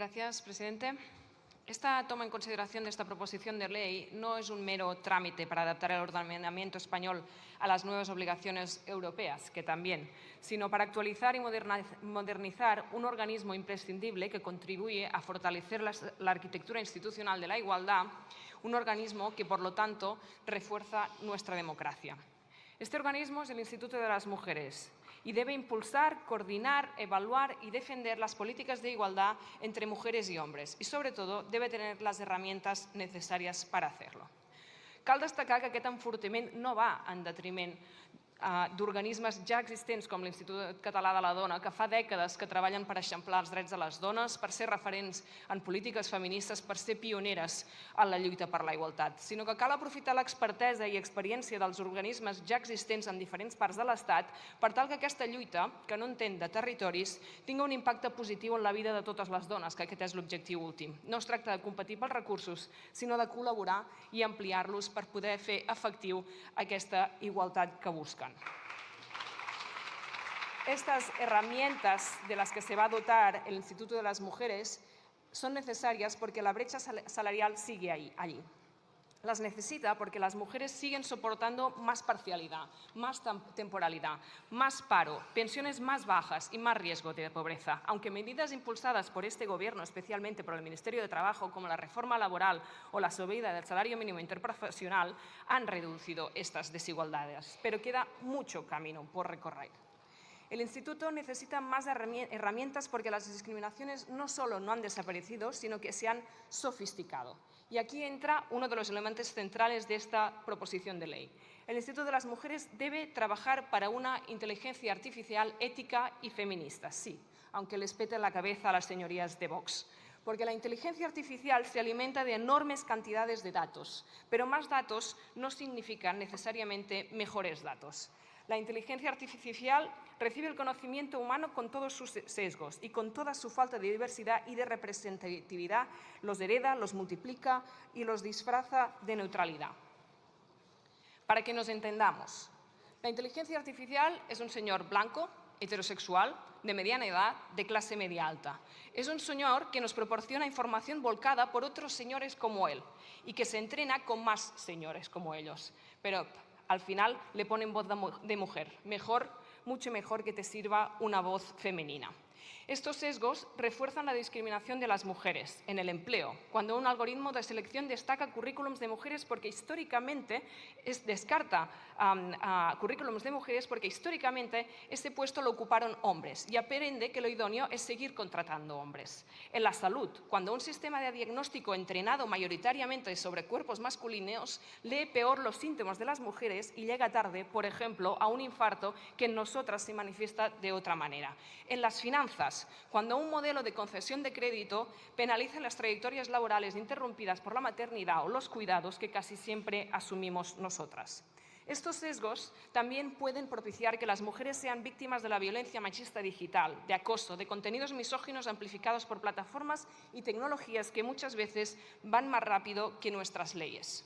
Gracias, presidente. Esta toma en consideración de esta proposición de ley no es un mero trámite para adaptar el ordenamiento español a las nuevas obligaciones europeas, que también, sino para actualizar y modernizar un organismo imprescindible que contribuye a fortalecer la arquitectura institucional de la igualdad, un organismo que, por lo tanto, refuerza nuestra democracia. Este organismo es el Instituto de las Mujeres y debe impulsar, coordinar, evaluar y defender las políticas de igualdad entre mujeres y hombres i, sobretot, debe tener les herramientas necessàries per hacerlo. Cal destacar que aquest enfortiment no va en detriment d'organismes ja existents com l'Institut Català de la Dona, que fa dècades que treballen per eixamplar els drets de les dones, per ser referents en polítiques feministes, per ser pioneres en la lluita per la igualtat, sinó que cal aprofitar l'expertesa i experiència dels organismes ja existents en diferents parts de l'Estat per tal que aquesta lluita, que no entén de territoris, tingui un impacte positiu en la vida de totes les dones, que aquest és l'objectiu últim. No es tracta de competir pels recursos, sinó de col·laborar i ampliar-los per poder fer efectiu aquesta igualtat que busquen. Estas herramientas de las que se va a dotar el Instituto de las Mujeres son necesarias porque la brecha salarial sigue allí. Las necesita porque las mujeres siguen soportando más parcialidad, más temporalidad, más paro, pensiones más bajas y más riesgo de pobreza, aunque medidas impulsadas por este Gobierno, especialmente por el Ministerio de Trabajo, como la reforma laboral o la subida del salario mínimo interprofesional, han reducido estas desigualdades. Pero queda mucho camino por recorrer. El Instituto necesita más herramientas porque las discriminaciones no solo no han desaparecido, sino que se han sofisticado. Y aquí entra uno de los elementos centrales de esta proposición de ley. El Instituto de las Mujeres debe trabajar para una inteligencia artificial ética y feminista, sí, aunque les pete la cabeza a las señorías de Vox. Porque la inteligencia artificial se alimenta de enormes cantidades de datos, pero más datos no significan necesariamente mejores datos. La inteligencia artificial recibe el conocimiento humano con todos sus sesgos y con toda su falta de diversidad y de representatividad los hereda, los multiplica y los disfraza de neutralidad. Para que nos entendamos, la inteligencia artificial es un señor blanco, heterosexual, de mediana edad, de clase media alta. Es un señor que nos proporciona información volcada por otros señores como él y que se entrena con más señores como ellos. Pero al final le ponen voz de mujer. Mejor, mucho mejor que te sirva una voz femenina. Estos sesgos refuerzan la discriminación de las mujeres en el empleo, cuando un algoritmo de selección destaca currículums de mujeres porque históricamente descarta currículums de mujeres porque históricamente ese puesto lo ocuparon hombres y aprende que lo idóneo es seguir contratando hombres. En la salud, cuando un sistema de diagnóstico entrenado mayoritariamente sobre cuerpos masculinos lee peor los síntomas de las mujeres y llega tarde, por ejemplo, a un infarto que en nosotras se manifiesta de otra manera. En las finanzas, cuando un modelo de concesión de crédito penaliza las trayectorias laborales interrumpidas por la maternidad o los cuidados que casi siempre asumimos nosotras. Estos sesgos también pueden propiciar que las mujeres sean víctimas de la violencia machista digital, de acoso, de contenidos misóginos amplificados por plataformas y tecnologías que muchas veces van más rápido que nuestras leyes.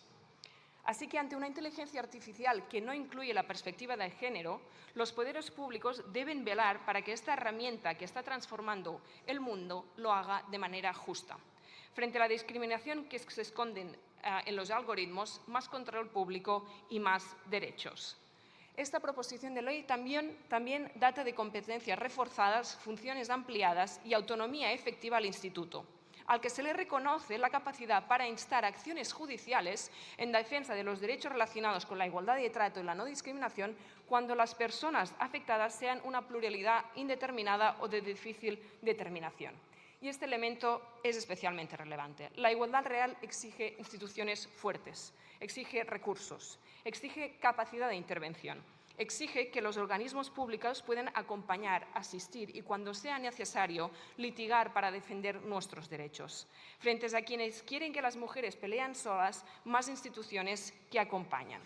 Así que ante una inteligencia artificial que no incluye la perspectiva de género, los poderes públicos deben velar para que esta herramienta que está transformando el mundo lo haga de manera justa. Frente a la discriminación que se esconden en los algoritmos, más control público y más derechos. Esta proposición de ley también data de competencias reforzadas, funciones ampliadas y autonomía efectiva al Instituto, al que se le reconoce la capacidad para instar acciones judiciales en defensa de los derechos relacionados con la igualdad de trato y la no discriminación cuando las personas afectadas sean una pluralidad indeterminada o de difícil determinación. Y este elemento es especialmente relevante. La igualdad real exige instituciones fuertes, exige recursos, exige capacidad de intervención. Exige que los organismos públicos puedan acompañar, asistir y, cuando sea necesario, litigar para defender nuestros derechos. Frente a quienes quieren que las mujeres peleen solas, más instituciones que acompañan.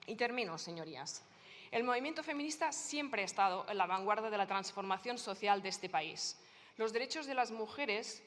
Y termino, señorías. El movimiento feminista siempre ha estado en la vanguardia de la transformación social de este país. Los derechos de las mujeres,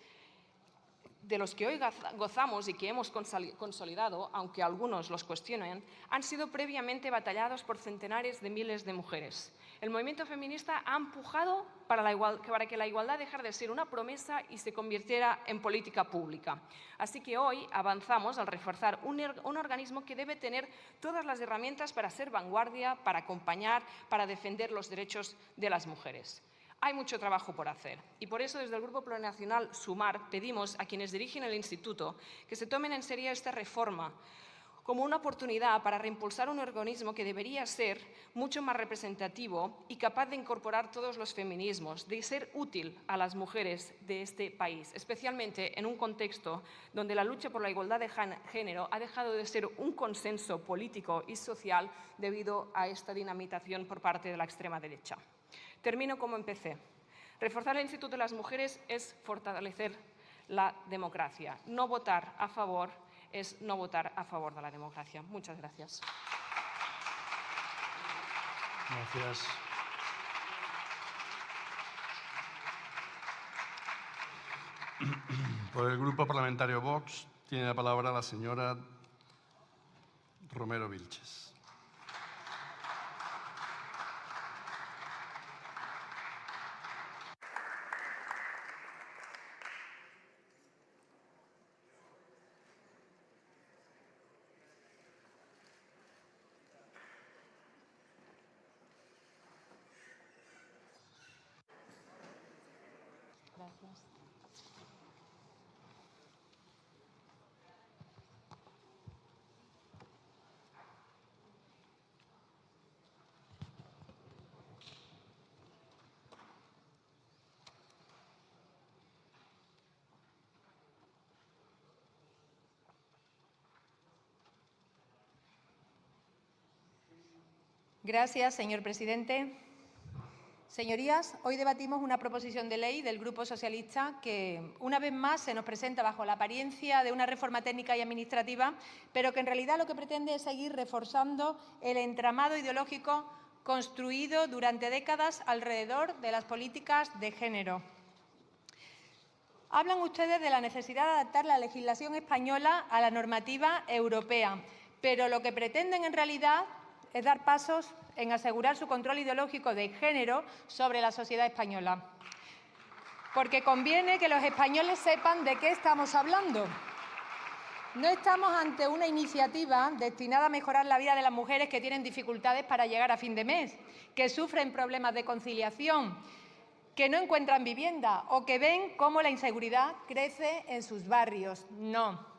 de los que hoy gozamos y que hemos consolidado, aunque algunos los cuestionen, han sido previamente batallados por centenares de miles de mujeres. El movimiento feminista ha empujado para que la igualdad dejara de ser una promesa y se convirtiera en política pública. Así que hoy avanzamos al reforzar un organismo que debe tener todas las herramientas para ser vanguardia, para acompañar, para defender los derechos de las mujeres. Hay mucho trabajo por hacer y por eso desde el Grupo Plurinacional Sumar pedimos a quienes dirigen el Instituto que se tomen en serio esta reforma como una oportunidad para reimpulsar un organismo que debería ser mucho más representativo y capaz de incorporar todos los feminismos, de ser útil a las mujeres de este país, especialmente en un contexto donde la lucha por la igualdad de género ha dejado de ser un consenso político y social debido a esta dinamitación por parte de la extrema derecha. Termino como empecé. Reforzar el Instituto de las Mujeres es fortalecer la democracia. No votar a favor es no votar a favor de la democracia. Muchas gracias. Gracias. Por el Grupo Parlamentario Vox tiene la palabra la señora Romero Vilches. Gracias. Gracias, señor presidente. Señorías, hoy debatimos una proposición de ley del Grupo Socialista que, una vez más, se nos presenta bajo la apariencia de una reforma técnica y administrativa, pero que en realidad lo que pretende es seguir reforzando el entramado ideológico construido durante décadas alrededor de las políticas de género. Hablan ustedes de la necesidad de adaptar la legislación española a la normativa europea, pero lo que pretenden en realidad es dar pasos en asegurar su control ideológico de género sobre la sociedad española. Porque conviene que los españoles sepan de qué estamos hablando. No estamos ante una iniciativa destinada a mejorar la vida de las mujeres que tienen dificultades para llegar a fin de mes, que sufren problemas de conciliación, que no encuentran vivienda o que ven cómo la inseguridad crece en sus barrios. No.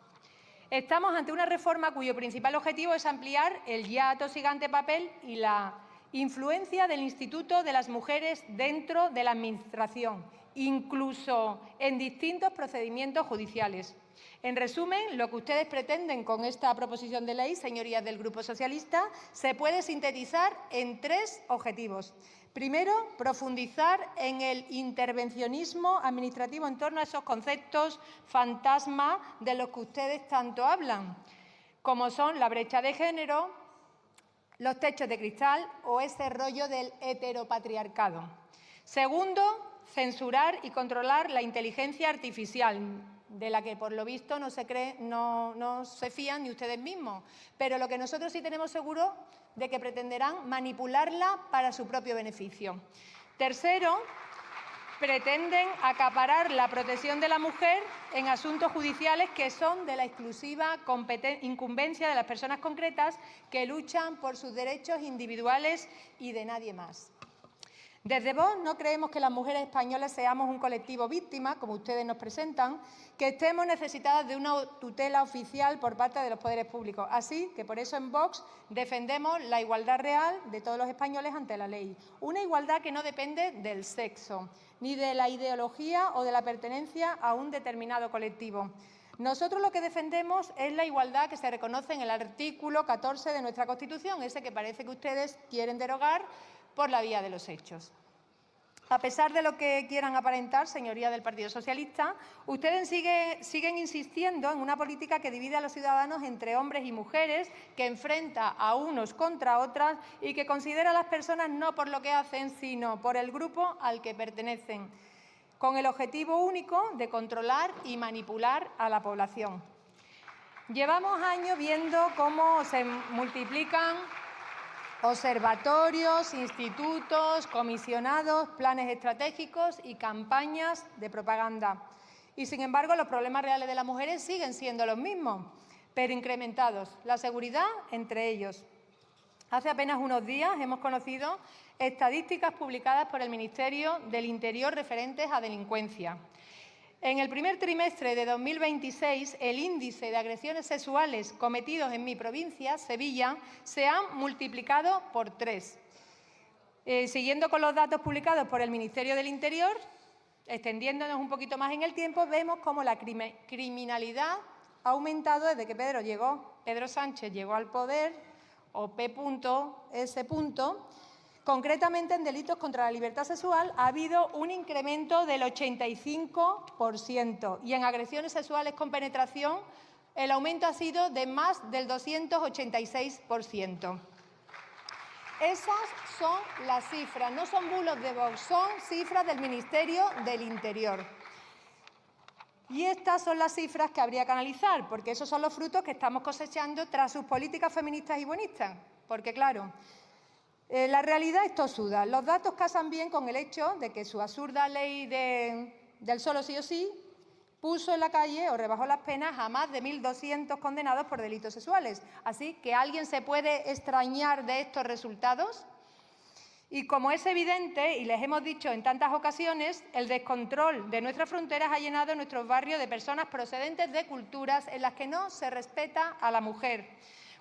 Estamos ante una reforma cuyo principal objetivo es ampliar el ya atosigante papel y la influencia del Instituto de las Mujeres dentro de la Administración, incluso en distintos procedimientos judiciales. En resumen, lo que ustedes pretenden con esta proposición de ley, señorías del Grupo Socialista, se puede sintetizar en 3 objetivos. Primero, profundizar en el intervencionismo administrativo en torno a esos conceptos fantasma de los que ustedes tanto hablan, como son la brecha de género, los techos de cristal o ese rollo del heteropatriarcado. Segundo, censurar y controlar la inteligencia artificial, de la que por lo visto no se fían ni ustedes mismos, pero lo que nosotros sí tenemos seguro de que pretenderán manipularla para su propio beneficio. Tercero, pretenden acaparar la protección de la mujer en asuntos judiciales que son de la exclusiva incumbencia de las personas concretas que luchan por sus derechos individuales y de nadie más. Desde Vox no creemos que las mujeres españolas seamos un colectivo víctima, como ustedes nos presentan, que estemos necesitadas de una tutela oficial por parte de los poderes públicos. Así que por eso en Vox defendemos la igualdad real de todos los españoles ante la ley. Una igualdad que no depende del sexo, ni de la ideología o de la pertenencia a un determinado colectivo. Nosotros lo que defendemos es la igualdad que se reconoce en el artículo 14 de nuestra Constitución, ese que parece que ustedes quieren derogar por la vía de los hechos. A pesar de lo que quieran aparentar, señorías del Partido Socialista, ustedes siguen insistiendo en una política que divide a los ciudadanos entre hombres y mujeres, que enfrenta a unos contra otras y que considera a las personas no por lo que hacen, sino por el grupo al que pertenecen, con el objetivo único de controlar y manipular a la población. Llevamos años viendo cómo se multiplican Observatorios, institutos, comisionados, planes estratégicos y campañas de propaganda. Y, sin embargo, los problemas reales de las mujeres siguen siendo los mismos, pero incrementados. La seguridad entre ellos. Hace apenas unos días hemos conocido estadísticas publicadas por el Ministerio del Interior referentes a delincuencia. En el primer trimestre de 2026, el índice de agresiones sexuales cometidos en mi provincia, Sevilla, se han multiplicado por 3. Siguiendo con los datos publicados por el Ministerio del Interior, extendiéndonos un poquito más en el tiempo, vemos cómo la criminalidad ha aumentado desde que Pedro Sánchez llegó al poder, o P.S. Concretamente, en delitos contra la libertad sexual ha habido un incremento del 85% y en agresiones sexuales con penetración el aumento ha sido de más del 286%. Esas son las cifras, no son bulos de Vox, son cifras del Ministerio del Interior. Y estas son las cifras que habría que analizar, porque esos son los frutos que estamos cosechando tras sus políticas feministas y buenistas. Porque, claro, la realidad es tosuda. Los datos casan bien con el hecho de que su absurda ley del solo sí o sí puso en la calle o rebajó las penas a más de 1.200 condenados por delitos sexuales. Así que ¿alguien se puede extrañar de estos resultados? Y como es evidente, y les hemos dicho en tantas ocasiones, el descontrol de nuestras fronteras ha llenado nuestros barrios de personas procedentes de culturas en las que no se respeta a la mujer.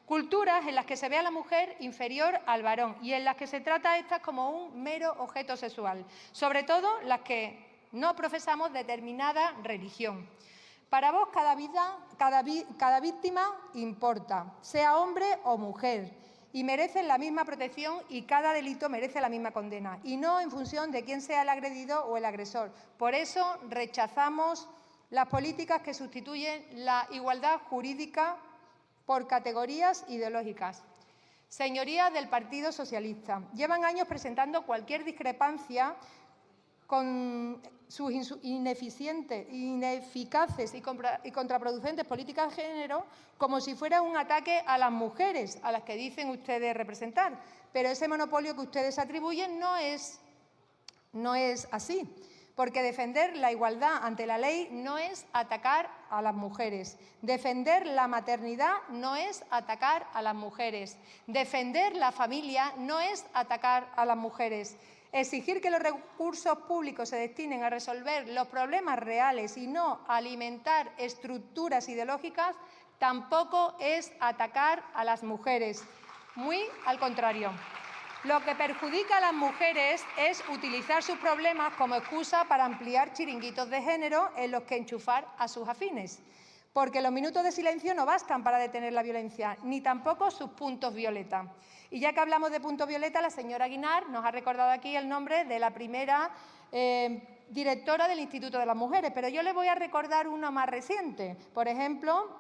Culturas en las que se ve a la mujer inferior al varón y en las que se trata a estas como un mero objeto sexual, sobre todo las que no profesamos determinada religión. Para vos, cada víctima importa, sea hombre o mujer, y merecen la misma protección y cada delito merece la misma condena, y no en función de quién sea el agredido o el agresor. Por eso rechazamos las políticas que sustituyen la igualdad jurídica por categorías ideológicas. Señorías del Partido Socialista, llevan años presentando cualquier discrepancia con sus ineficaces y contraproducentes políticas de género como si fuera un ataque a las mujeres, a las que dicen ustedes representar. Pero ese monopolio que ustedes atribuyen no es así, porque defender la igualdad ante la ley no es atacar a las mujeres. Defender la maternidad no es atacar a las mujeres. Defender la familia no es atacar a las mujeres. Exigir que los recursos públicos se destinen a resolver los problemas reales y no a alimentar estructuras ideológicas tampoco es atacar a las mujeres. Muy al contrario. Lo que perjudica a las mujeres es utilizar sus problemas como excusa para ampliar chiringuitos de género en los que enchufar a sus afines. Porque los minutos de silencio no bastan para detener la violencia, ni tampoco sus puntos violeta. Y ya que hablamos de puntos violeta, la señora Guinart nos ha recordado aquí el nombre de la primera directora del Instituto de las Mujeres, pero yo le voy a recordar una más reciente. Por ejemplo,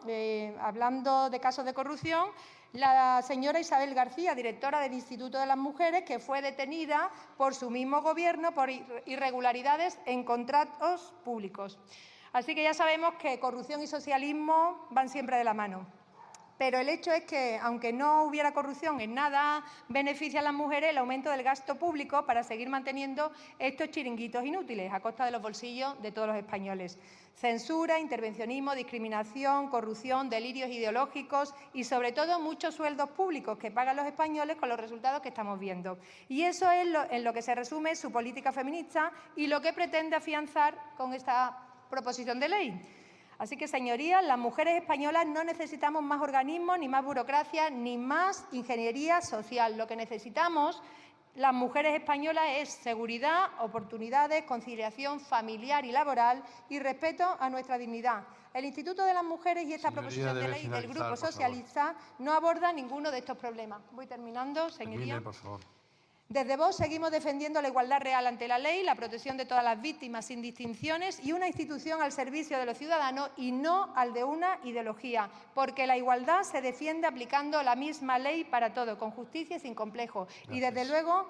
hablando de casos de corrupción, la señora Isabel García, directora del Instituto de las Mujeres, que fue detenida por su mismo gobierno por irregularidades en contratos públicos. Así que ya sabemos que corrupción y socialismo van siempre de la mano. Pero el hecho es que, aunque no hubiera corrupción, en nada beneficia a las mujeres el aumento del gasto público para seguir manteniendo estos chiringuitos inútiles a costa de los bolsillos de todos los españoles. Censura, intervencionismo, discriminación, corrupción, delirios ideológicos y, sobre todo, muchos sueldos públicos que pagan los españoles con los resultados que estamos viendo. Y eso es en lo que se resume su política feminista y lo que pretende afianzar con esta proposición de ley. Así que, señorías, las mujeres españolas no necesitamos más organismos, ni más burocracia, ni más ingeniería social. Lo que necesitamos las mujeres españolas es seguridad, oportunidades, conciliación familiar y laboral y respeto a nuestra dignidad. El Instituto de las Mujeres y esta proposición de ley del Grupo Socialista no aborda ninguno de estos problemas. Voy terminando, señoría. Termine, por favor. Desde Vox seguimos defendiendo la igualdad real ante la ley, la protección de todas las víctimas sin distinciones y una institución al servicio de los ciudadanos y no al de una ideología, porque la igualdad se defiende aplicando la misma ley para todo, con justicia y sin complejos. Gracias. Y desde luego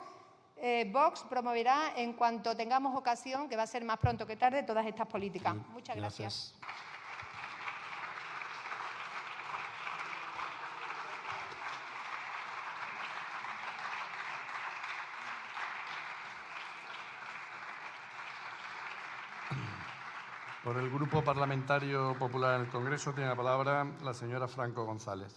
Vox promoverá en cuanto tengamos ocasión, que va a ser más pronto que tarde, todas estas políticas. Muchas gracias. Por el Grupo Parlamentario Popular en el Congreso tiene la palabra la señora Franco González.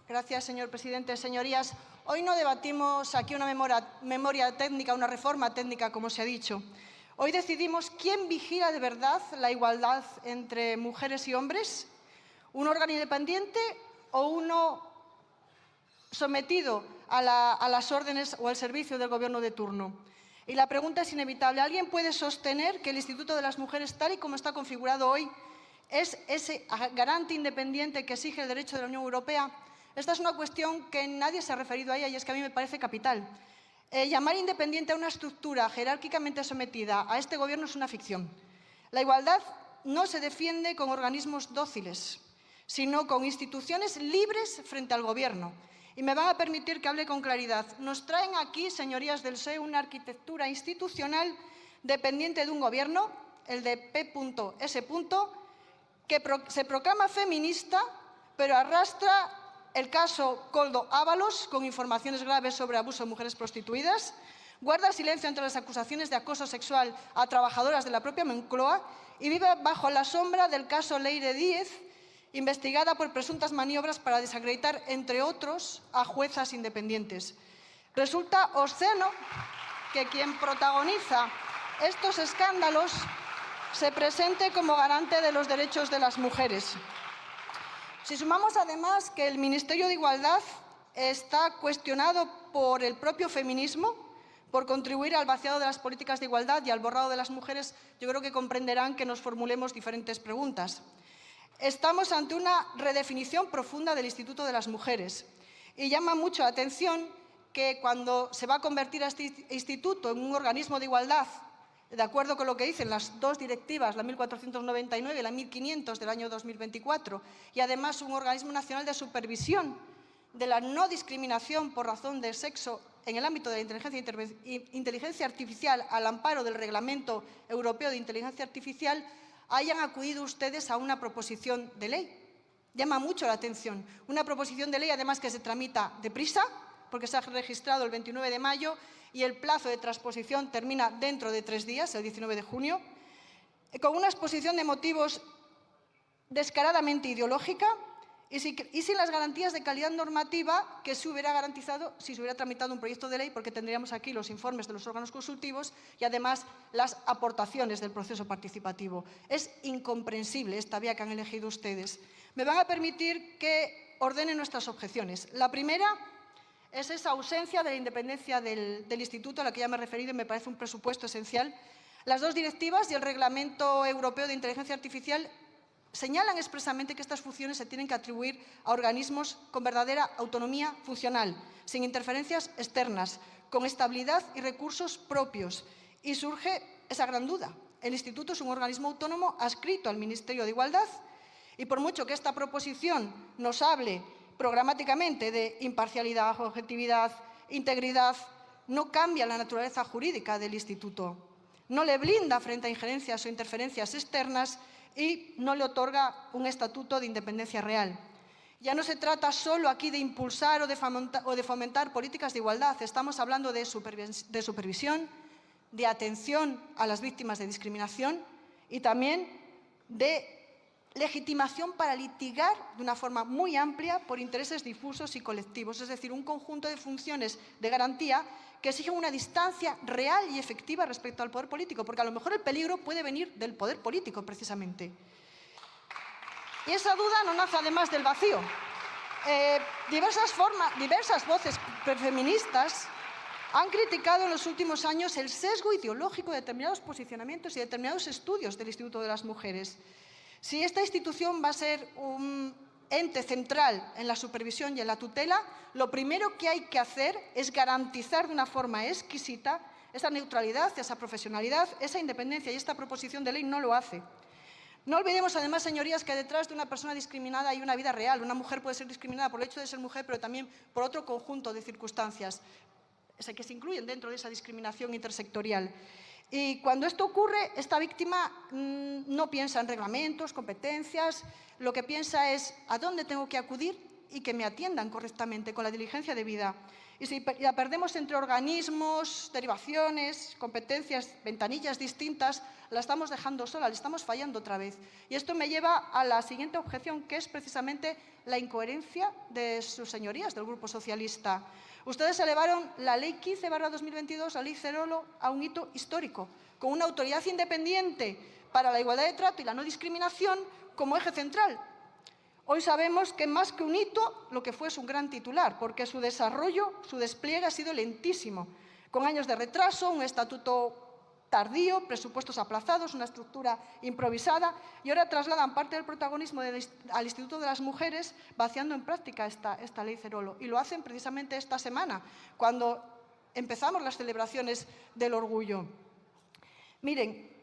Gracias, señor presidente. Señorías, hoy no debatimos aquí una memoria técnica, una reforma técnica, como se ha dicho. Hoy decidimos quién vigila de verdad la igualdad entre mujeres y hombres, un órgano independiente o uno sometido a las órdenes o al servicio del Gobierno de turno. Y la pregunta es inevitable. ¿Alguien puede sostener que el Instituto de las Mujeres, tal y como está configurado hoy, es ese garante independiente que exige el derecho de la Unión Europea? Esta es una cuestión que nadie se ha referido a ella y es que a mí me parece capital. Llamar independiente a una estructura jerárquicamente sometida a este Gobierno es una ficción. La igualdad no se defiende con organismos dóciles, sino con instituciones libres frente al Gobierno. Y me van a permitir que hable con claridad. Nos traen aquí, señorías del PSOE, una arquitectura institucional dependiente de un Gobierno, el de P.S., que se proclama feminista, pero arrastra el caso Koldo Ábalos, con informaciones graves sobre abuso de mujeres prostituidas, guarda silencio ante las acusaciones de acoso sexual a trabajadoras de la propia Moncloa y vive bajo la sombra del caso Leire Díez, investigada por presuntas maniobras para desacreditar, entre otros, a juezas independientes. Resulta obsceno que quien protagoniza estos escándalos se presente como garante de los derechos de las mujeres. Si sumamos además que el Ministerio de Igualdad está cuestionado por el propio feminismo, por contribuir al vaciado de las políticas de igualdad y al borrado de las mujeres, yo creo que comprenderán que nos formulemos diferentes preguntas. Estamos ante una redefinición profunda del Instituto de las Mujeres y llama mucho la atención que cuando se va a convertir a este instituto en un organismo de igualdad, de acuerdo con lo que dicen las dos directivas, la 1499 y la 1500 del año 2024, y además un organismo nacional de supervisión de la no discriminación por razón de sexo en el ámbito de la inteligencia artificial al amparo del Reglamento Europeo de Inteligencia Artificial, hayan acudido ustedes a una proposición de ley. Llama mucho la atención. Una proposición de ley, además, que se tramita deprisa, porque se ha registrado el 29 de mayo y el plazo de transposición termina dentro de 3 días, el 19 de junio, con una exposición de motivos descaradamente ideológica y sin las garantías de calidad normativa que se hubiera garantizado si se hubiera tramitado un proyecto de ley, porque tendríamos aquí los informes de los órganos consultivos y además las aportaciones del proceso participativo. Es incomprensible esta vía que han elegido ustedes. Me van a permitir que ordene nuestras objeciones. La primera es esa ausencia de la independencia del instituto a la que ya me he referido y me parece un presupuesto esencial. Las dos directivas y el Reglamento Europeo de Inteligencia Artificial señalan expresamente que estas funciones se tienen que atribuir a organismos con verdadera autonomía funcional, sin interferencias externas, con estabilidad y recursos propios. Y surge esa gran duda. El instituto es un organismo autónomo adscrito al Ministerio de Igualdad y por mucho que esta proposición nos hable programáticamente de imparcialidad, objetividad, integridad, no cambia la naturaleza jurídica del instituto, no le blinda frente a injerencias o interferencias externas y no le otorga un estatuto de independencia real. Ya no se trata solo aquí de impulsar o de fomentar políticas de igualdad, estamos hablando de supervisión, de atención a las víctimas de discriminación y también de legitimación para litigar de una forma muy amplia por intereses difusos y colectivos, es decir, un conjunto de funciones de garantía que exigen una distancia real y efectiva respecto al poder político, porque a lo mejor el peligro puede venir del poder político, precisamente. Y esa duda no nace además del vacío. Diversas voces feministas han criticado en los últimos años el sesgo ideológico de determinados posicionamientos y determinados estudios del Instituto de las Mujeres. Si esta institución va a ser un ente central en la supervisión y en la tutela, lo primero que hay que hacer es garantizar de una forma exquisita esa neutralidad, esa profesionalidad, esa independencia, y esta proposición de ley no lo hace. No olvidemos, además, señorías, que detrás de una persona discriminada hay una vida real. Una mujer puede ser discriminada por el hecho de ser mujer, pero también por otro conjunto de circunstancias que se incluyen dentro de esa discriminación intersectorial. Y cuando esto ocurre, esta víctima no piensa en reglamentos, competencias, lo que piensa es a dónde tengo que acudir y que me atiendan correctamente, con la diligencia debida. Y si la perdemos entre organismos, derivaciones, competencias, ventanillas distintas, la estamos dejando sola, le estamos fallando otra vez. Y esto me lleva a la siguiente objeción, que es precisamente la incoherencia de sus señorías del Grupo Socialista. Ustedes elevaron la Ley 15/2022, la Ley Cerolo, a un hito histórico, con una autoridad independiente para la igualdad de trato y la no discriminación como eje central. Hoy sabemos que más que un hito, lo que fue es un gran titular, porque su desarrollo, su despliegue ha sido lentísimo, con años de retraso, un estatuto tardío, presupuestos aplazados, una estructura improvisada, y ahora trasladan parte del protagonismo al Instituto de las Mujeres, vaciando en práctica esta Ley Cerolo. Y lo hacen precisamente esta semana, cuando empezamos las celebraciones del orgullo. Miren,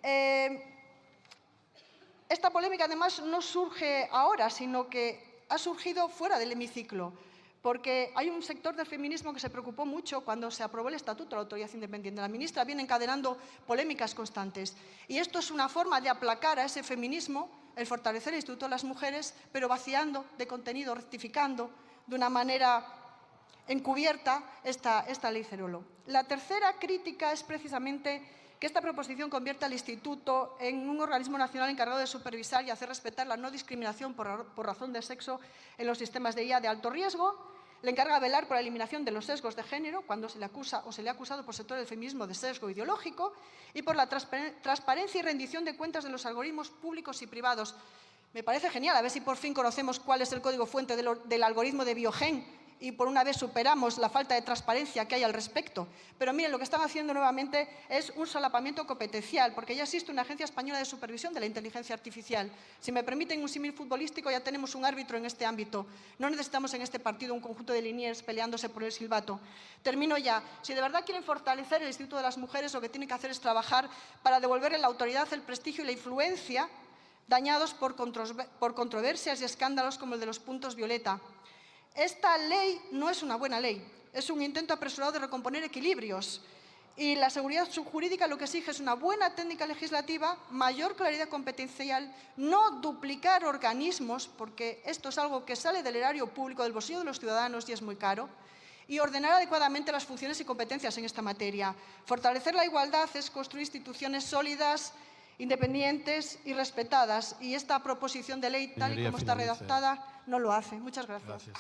esta polémica además no surge ahora, sino que ha surgido fuera del hemiciclo, porque hay un sector del feminismo que se preocupó mucho cuando se aprobó el Estatuto de la Autoridad Independiente. La ministra viene encadenando polémicas constantes. Y esto es una forma de aplacar a ese feminismo, el fortalecer el Instituto de las Mujeres, pero vaciando de contenido, rectificando de una manera encubierta esta Ley Cerolo. La tercera crítica es precisamente que esta proposición convierta al Instituto en un organismo nacional encargado de supervisar y hacer respetar la no discriminación por razón de sexo en los sistemas de IA de alto riesgo. Le encarga velar por la eliminación de los sesgos de género cuando se le acusa o se le ha acusado por sector del feminismo de sesgo ideológico, y por la transparencia y rendición de cuentas de los algoritmos públicos y privados. Me parece genial, a ver si por fin conocemos cuál es el código fuente del algoritmo de Biogen y por una vez superamos la falta de transparencia que hay al respecto. Pero miren, lo que están haciendo nuevamente es un solapamiento competencial, porque ya existe una Agencia Española de Supervisión de la Inteligencia Artificial. Si me permiten un símil futbolístico, ya tenemos un árbitro en este ámbito. No necesitamos en este partido un conjunto de liniers peleándose por el silbato. Termino ya. Si de verdad quieren fortalecer el Instituto de las Mujeres, lo que tienen que hacer es trabajar para devolverle la autoridad, el prestigio y la influencia dañados por controversias y escándalos como el de los puntos violeta. Esta ley no es una buena ley, es un intento apresurado de recomponer equilibrios, y la seguridad jurídica lo que exige es una buena técnica legislativa, mayor claridad competencial, no duplicar organismos, porque esto es algo que sale del erario público, del bolsillo de los ciudadanos y es muy caro, y ordenar adecuadamente las funciones y competencias en esta materia. Fortalecer la igualdad es construir instituciones sólidas, independientes y respetadas, y esta proposición de ley, tal y como está redactada, no lo hace. Muchas gracias. Gracias.